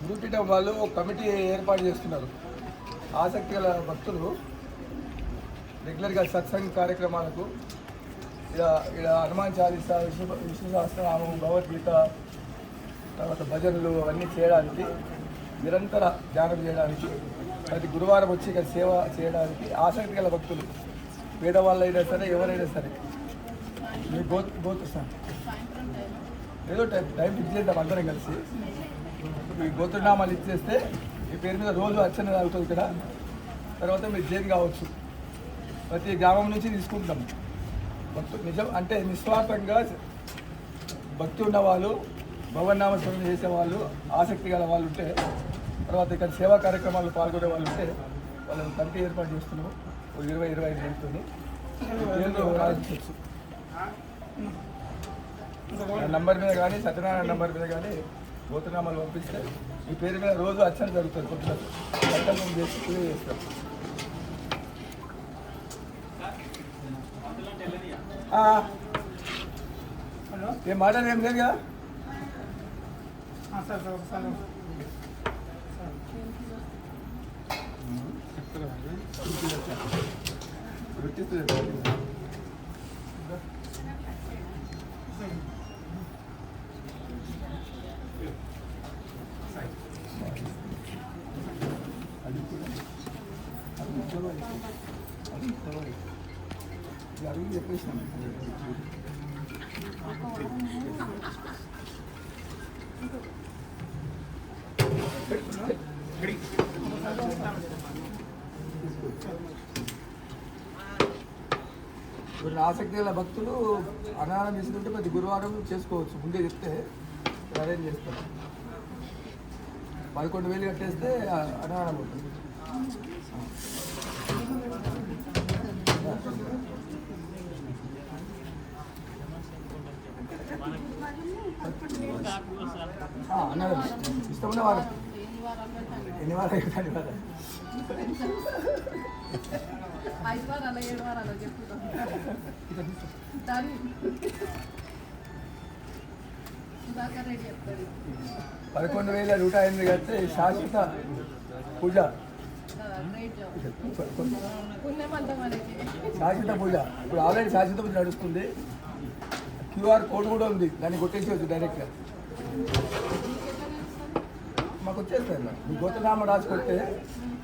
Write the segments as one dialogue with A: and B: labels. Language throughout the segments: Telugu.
A: గురుపీఠం వాళ్ళు ఒక కమిటీ ఏర్పాటు చేస్తున్నారు. ఆసక్తి గల భక్తులు రెగ్యులర్గా సత్సంగ కార్యక్రమాలకు ఇలా హనుమాన్ చాలీసా, విష్ణు సహస్రనామం, భగవద్గీత, తర్వాత భజనలు అవన్నీ చేయడానికి, నిరంతర ధ్యానం చేయడానికి, ప్రతి గురువారం వచ్చి ఇక్కడ సేవ చేయడానికి ఆసక్తి గల భక్తులు, పేదవాళ్ళైనా సరే ఎవరైనా సరే మీ గోత్రస్థానం ఏదో టైం ఫిక్స్ చేద్దాం అందరం కలిసి. మీ గోత్రనామాలు ఇచ్చేస్తే మీ పేరు మీద రోజు అర్చన అవుతుంది ఇక్కడ. తర్వాత మీరు జైలు కావచ్చు. ప్రతి గ్రామం నుంచి తీసుకుంటాం. భక్తులు నిజం అంటే నిస్వార్థంగా భక్తి ఉన్నవాళ్ళు, భగవన్నామ స్మరణ చేసేవాళ్ళు, ఆసక్తి గల వాళ్ళు ఉంటే, తర్వాత ఇక్కడ సేవా కార్యక్రమాల్లో పాల్గొనే వాళ్ళు ఉంటే వాళ్ళని కమిటీ ఏర్పాటు చేస్తున్నాము. 20-25 మందితోని రాయించవచ్చు. నంబర్ మీద కానీ సత్యనారాయణ నంబర్ మీద కానీ గోత్రనామాలు పంపిస్తే ఈ పేరు మీద రోజు అర్చన జరుగుతుంది. కొద్దిగా సంకల్పం చేసి పూజ చేస్తాం. ఏం మాట్లాడేది ఏం లేదు కదా. అడిగి చెప్పేసినాం. ఆసక్తి గల భక్తులు అన్నదానం తీసుకుంటే ప్రతి గురువారం చేసుకోవచ్చు. ముందే చెప్తే అరేంజ్ చేస్తారు. 11,000 కట్టేస్తే అన్నదానం అవుతుంది. అన్నదానం ఇష్టమైన వారం ఎన్ని వారాలు చెప్తాను. 11,108 కడితే శాశ్వత పూజ. శాశ్వత పూజ ఇప్పుడు ఆల్రెడీ శాశ్వత పూజ నడుస్తుంది. QR కోడ్ కూడా ఉంది, దాన్ని కొట్టేసేవచ్చు డైరెక్ట్గా. మాకు వచ్చేస్తుంది. మీ గోత్రనామా రాసి కొడితే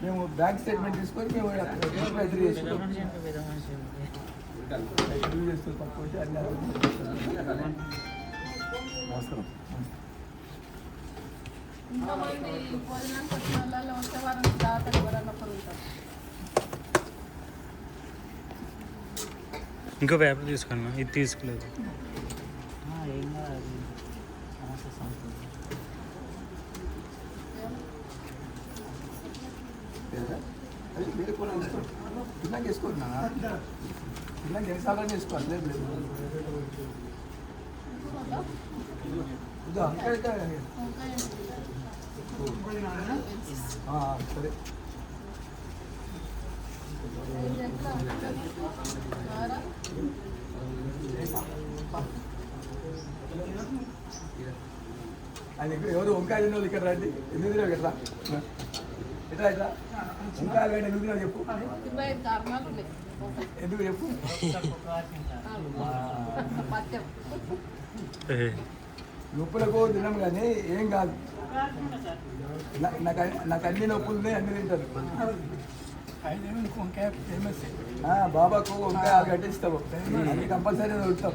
A: మేము బ్యాంక్ స్టేట్మెంట్ తీసుకొని మేము ఎదురు చేసుకుంటాం. తక్కువ అన్ని నమస్కారం.
B: ఇంకో పేపర్ తీసుకున్నా, ఇది తీసుకోలేదు.
A: పిల్లలకి వేసుకోండి. పిల్లలకి ఎన్నిసార్లు వేసుకోవాలి. లేదు లేదు సరే. ఆయన ఎవరు వంకాయ తిన్న ఇక్కడ రండి. ఎందుకు తిన్నావు ఇక్కడ ఎట్లా ఎట్లా వంకాయలు కానీ ఎందుకు తిన్నావు చెప్పు. ఎందుకు చెప్పు. నొప్పులకు తిన్నాం కానీ ఏం కాదు. నాకు అన్ని నొప్పులు ఉన్నాయి, అన్ని తింటారు. వంకాయ ఫేమస్. బాబాకు వంకాయ 6 గంటలు ఇస్తావు, అన్ని కంపల్సరీ ఉంటాం.